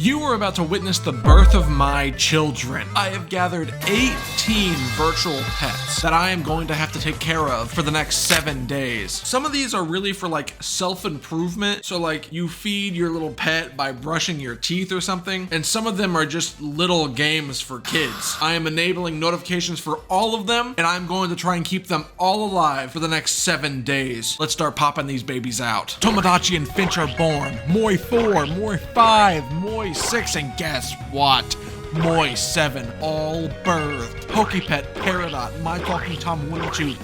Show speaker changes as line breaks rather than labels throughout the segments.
You are about to witness the birth of my children. I have gathered 18 virtual pets that I am going to have to take care of for the next 7 days. Some of these are really for like self-improvement. So like you feed your little pet by brushing your teeth or something. And some of them are just little games for kids. I am enabling notifications for all of them, and I'm going to try and keep them all alive for the next 7 days. Let's start popping these babies out. Tomodachi and Finch are born. Moi 4, Moi 5, Moi 6, and guess what? Moi 7, all birthed. Pokepet, Peridot, My Talking Tom 1 and 2,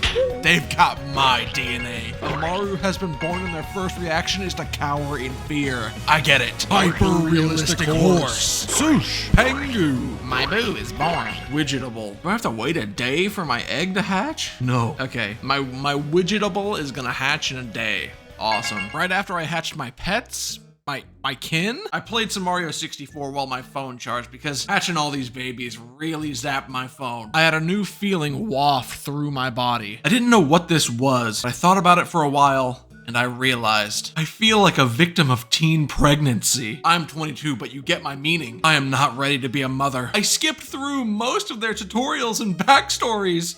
they've got my DNA. Amaru has been born and their first reaction is to cower in fear. I get it. Hyper-realistic horse. Swoosh. Pengu.
My boo is born.
Widgetable. Do I have to wait a day for my egg to hatch? No. Okay, my widgetable is gonna hatch in a day. Awesome. Right after I hatched my pets, my kin, I played some Mario 64 while my phone charged because hatching all these babies really zapped my phone. I had a new feeling waft through my body. I didn't know what this was. I thought about it for a while and I realized I feel like a victim of teen pregnancy. I'm 22, but you get my meaning. I am not ready to be a mother. I skipped through most of their tutorials and backstories.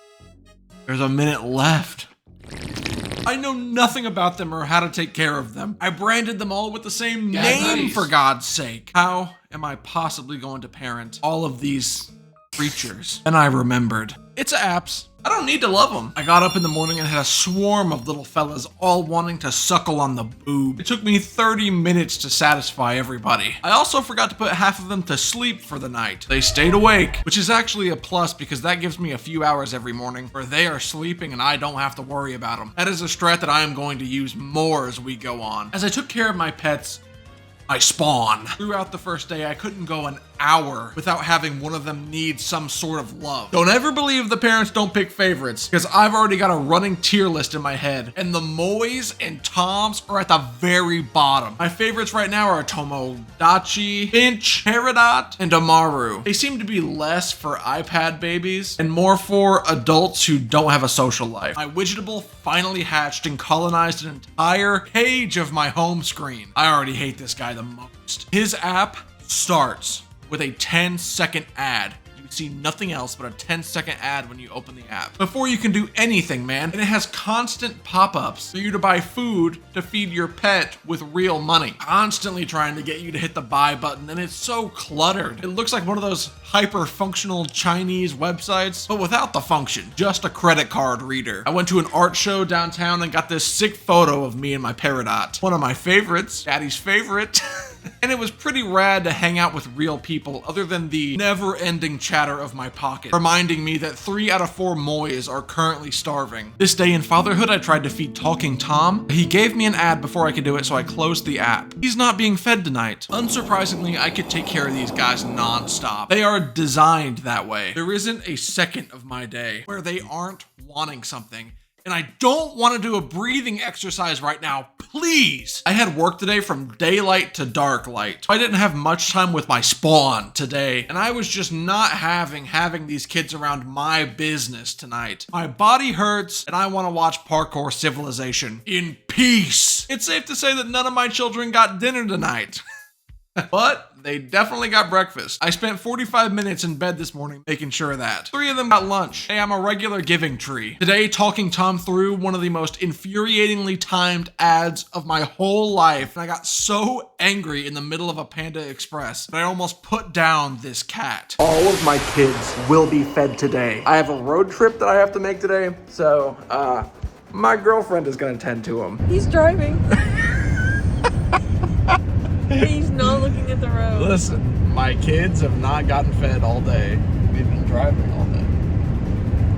There's a minute left. I know nothing about them or how to take care of them. I branded them all with the same name, for God's sake. How am I possibly going to parent all of these creatures? And I remembered. It's apps. I don't need to love them. I got up in the morning and had a swarm of little fellas all wanting to suckle on the boob. It took me 30 minutes to satisfy everybody. I also forgot to put half of them to sleep for the night. They stayed awake, which is actually a plus because that gives me a few hours every morning where they are sleeping and I don't have to worry about them. That is a strat that I am going to use more as we go on. As I took care of my pets, I spawned. Throughout the first day, I couldn't go an hour without having one of them need some sort of love. Don't ever believe the parents don't pick favorites, because I've already got a running tier list in my head, and the Mois and Toms are at the very bottom. My favorites right now are Tomodachi, Finch, Peridot, and Amaru. They seem to be less for iPad babies and more for adults who don't have a social life. My widgetable finally hatched and colonized an entire page of my home screen. I already hate this guy the most. His app starts with a 10-second ad. You see nothing else but a 10-second ad when you open the app. Before you can do anything, man. And it has constant pop-ups for you to buy food to feed your pet with real money. Constantly trying to get you to hit the buy button, and it's so cluttered. It looks like one of those hyper-functional Chinese websites, but without the function. Just a credit card reader. I went to an art show downtown and got this sick photo of me and my Peridot. One of my favorites. Daddy's favorite. And it was pretty rad to hang out with real people other than the never-ending chatter of my pocket, reminding me that 3 out of 4 Mois are currently starving. This day in fatherhood, I tried to feed Talking Tom. He gave me an ad before I could do it, so I closed the app. He's not being fed tonight. Unsurprisingly, I could take care of these guys non-stop. They are designed that way. There isn't a second of my day where they aren't wanting something. And I don't want to do a breathing exercise right now, please. I had work today from daylight to dark light. I didn't have much time with my spawn today, and I was just not having these kids around my business tonight. My body hurts, and I want to watch Parkour Civilization in peace. It's safe to say that none of my children got dinner tonight. But they definitely got breakfast. I spent 45 minutes in bed this morning making sure of that. 3 of them got lunch. Hey, I'm a regular giving tree. Today, Talking Tom threw one of the most infuriatingly timed ads of my whole life, and I got so angry in the middle of a Panda Express that I almost put down this cat. All of my kids will be fed today. I have a road trip that I have to make today, so my girlfriend is gonna tend to them.
He's driving. He's not looking at the road.
Listen, my kids have not gotten fed all day. We've been driving all day.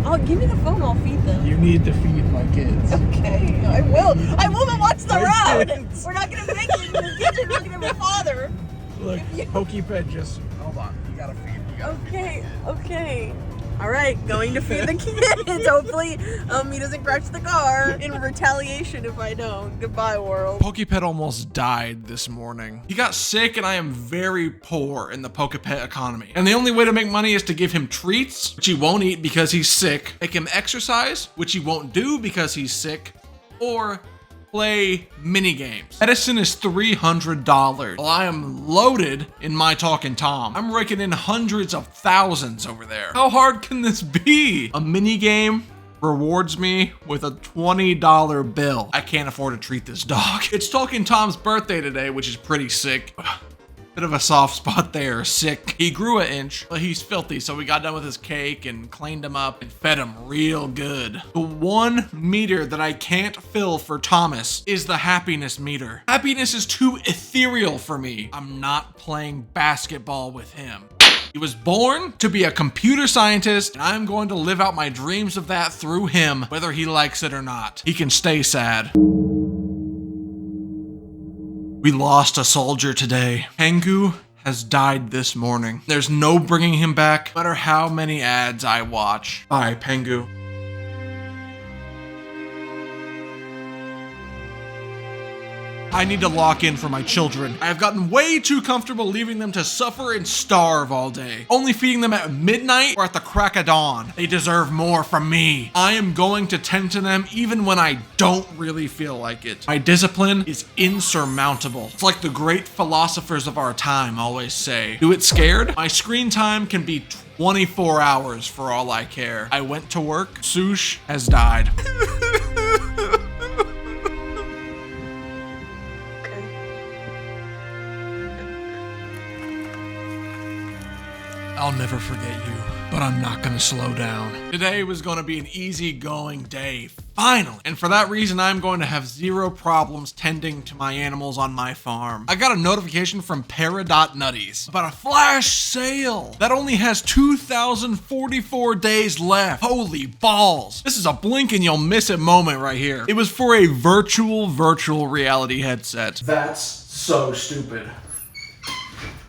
Oh, give me the phone, I'll feed them.
You need to feed my kids.
Okay, I will. I will, but watch the road. We're not gonna make it in the kitchen looking at my father.
Look, Pokepet just, hold on, you gotta feed me.
Okay. All right, going to feed the kids. Hopefully, he doesn't crash the car in retaliation if I don't. Goodbye, world.
Pokepet almost died this morning. He got sick, and I am very poor in the Pokepet economy. And the only way to make money is to give him treats, which he won't eat because he's sick, make him exercise, which he won't do because he's sick, or play mini games. Medicine is $300. Well, I am loaded in my Talking Tom. I'm raking in hundreds of thousands over there. How hard can this be? A mini game rewards me with a $20 bill. I can't afford to treat this dog. It's Talking Tom's birthday today, which is pretty sick. Bit of a soft spot there, sick. He grew an inch, but he's filthy, so we got done with his cake and cleaned him up and fed him real good. The one meter that I can't fill for Thomas is the happiness meter. Happiness is too ethereal for me. I'm not playing basketball with him. He was born to be a computer scientist, and I'm going to live out my dreams of that through him, whether he likes it or not. He can stay sad. We lost a soldier today. Pengu has died this morning. There's no bringing him back, no matter how many ads I watch. Bye, Pengu. I need to lock in for my children. I have gotten way too comfortable leaving them to suffer and starve all day, only feeding them at midnight or at the crack of dawn. They deserve more from me. I am going to tend to them even when I don't really feel like it. My discipline is insurmountable. It's like the great philosophers of our time always say. Do it scared? My screen time can be 24 hours for all I care. I went to work. Sush has died. I'll never forget you, but I'm not gonna slow down. Today was gonna be an easygoing day, finally. And for that reason, I'm going to have zero problems tending to my animals on my farm. I got a notification from Para.Nutties about a flash sale that only has 2,044 days left. Holy balls. This is a blink and you'll miss it moment right here. It was for a virtual reality headset. That's so stupid.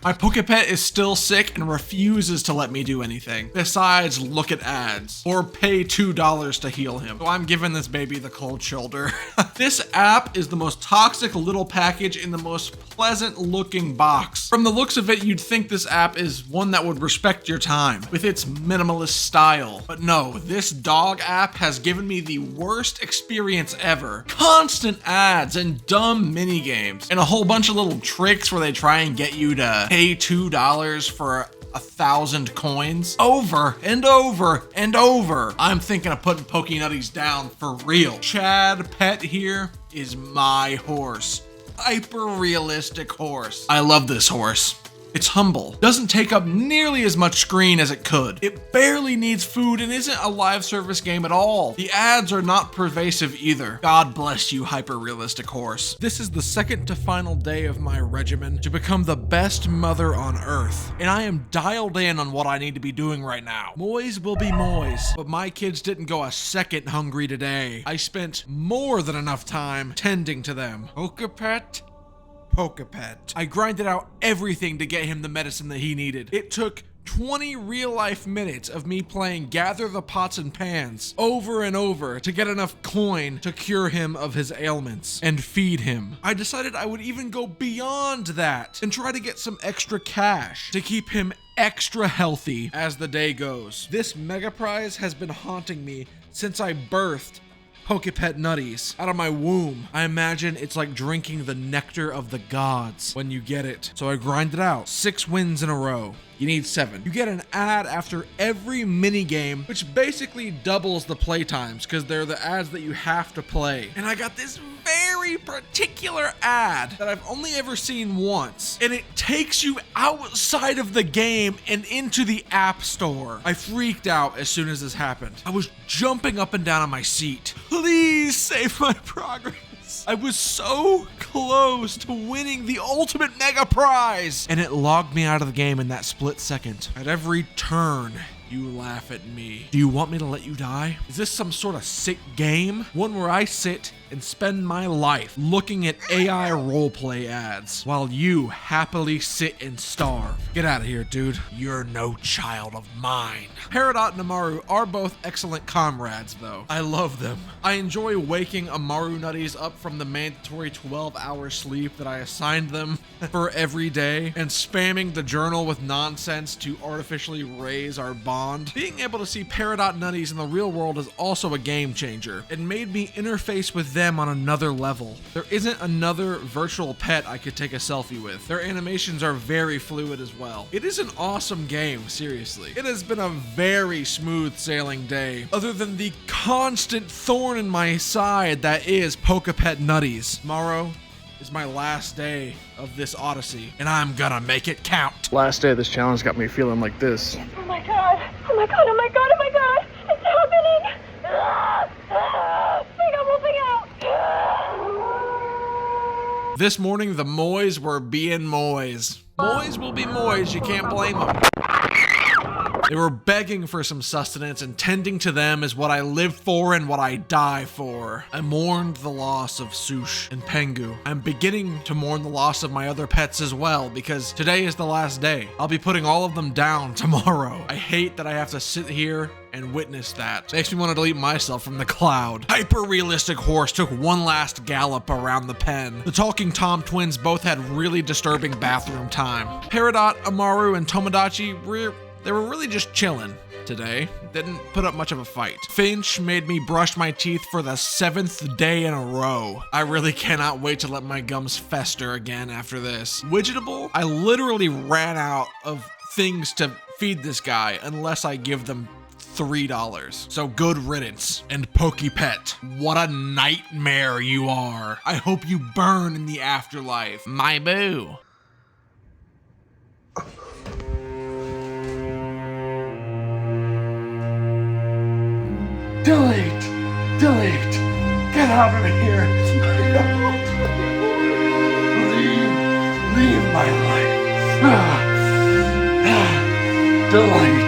My Pokepet is still sick and refuses to let me do anything. Besides, look at ads or pay $2 to heal him. So I'm giving this baby the cold shoulder. This app is the most toxic little package in the most pleasant looking box. From the looks of it, you'd think this app is one that would respect your time with its minimalist style. But no, this dog app has given me the worst experience ever. Constant ads and dumb mini games and a whole bunch of little tricks where they try and get you to pay $2 for 1,000 coins over and over and over. I'm thinking of putting Pokenutties down for real. Chad Pet here is my horse. Hyper realistic horse. I love this horse. It's humble, doesn't take up nearly as much screen as it could. It barely needs food and isn't a live service game at all. The ads are not pervasive either. God bless you, hyper-realistic horse. This is the second to final day of my regimen to become the best mother on earth, and I am dialed in on what I need to be doing right now. Moys will be moys, but my kids didn't go a second hungry today. I spent more than enough time tending to them. Pokepet. I grinded out everything to get him the medicine that he needed. It took 20 real-life minutes of me playing Gather the Pots and Pans over and over to get enough coin to cure him of his ailments and feed him. I decided I would even go beyond that and try to get some extra cash to keep him extra healthy as the day goes. This mega prize has been haunting me since I birthed Pokepet Nutties out of my womb. I imagine it's like drinking the nectar of the gods when you get it. So I grind it out. 6 wins in a row. You need 7. You get an ad after every mini game, which basically doubles the play times because they're the ads that you have to play. And I got this very particular ad that I've only ever seen once, and it takes you outside of the game and into the app store. I freaked out as soon as this happened. I was jumping up and down on my seat. Please save my progress. I was so close to winning the ultimate mega prize, and it logged me out of the game in that split second. At every turn, you laugh at me. Do you want me to let you die? Is this some sort of sick game? One where I sit and spend my life looking at AI roleplay ads while you happily sit and starve. Get out of here, dude. You're no child of mine. Peridot and Amaru are both excellent comrades, though. I love them. I enjoy waking Amaru Nutties up from the mandatory 12-hour sleep that I assigned them for every day and spamming the journal with nonsense to artificially raise our bond bond. Being able to see Peridot nutties in the real world is also a game changer. It made me interface with them on another level. There isn't another virtual pet I could take a selfie with. Their animations are very fluid as well. It is an awesome game, seriously. It has been a very smooth sailing day, other than the constant thorn in my side that is Pokepet nutties. Tomorrow is my last day of this odyssey, and I'm gonna make it count.
Last day of this challenge got me feeling like this.
Oh my god! Oh my god! Oh my god! Oh my god! It's happening! Think I'm moving out!
This morning, the Moys were being Moys. Moys will be Moys, you can't blame them. They were begging for some sustenance, and tending to them is what I live for and what I die for. I mourned the loss of Sush and Pengu. I'm beginning to mourn the loss of my other pets as well, because today is the last day. I'll be putting all of them down tomorrow. I hate that I have to sit here and witness that. Makes me want to delete myself from the cloud. Hyper-realistic horse took one last gallop around the pen. The Talking Tom twins both had really disturbing bathroom time. Peridot, Amaru, and Tomodachi they were really just chilling today. Didn't put up much of a fight. Finch made me brush my teeth for the 7th day in a row. I really cannot wait to let my gums fester again after this. Widgetable, I literally ran out of things to feed this guy unless I give them $3. So good riddance. And Pokepet, what a nightmare you are. I hope you burn in the afterlife. My boo.
Delete! Delete! Get out of here! Leave my life! Delete!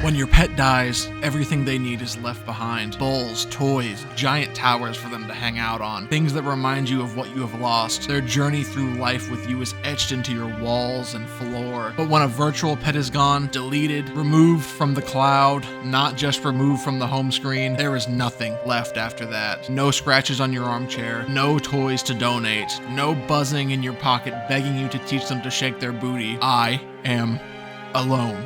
When your pet dies, everything they need is left behind. Bowls, toys, giant towers for them to hang out on. Things that remind you of what you have lost. Their journey through life with you is etched into your walls and floor. But when a virtual pet is gone, deleted, removed from the cloud, not just removed from the home screen, there is nothing left after that. No scratches on your armchair, no toys to donate, no buzzing in your pocket begging you to teach them to shake their booty. I am alone.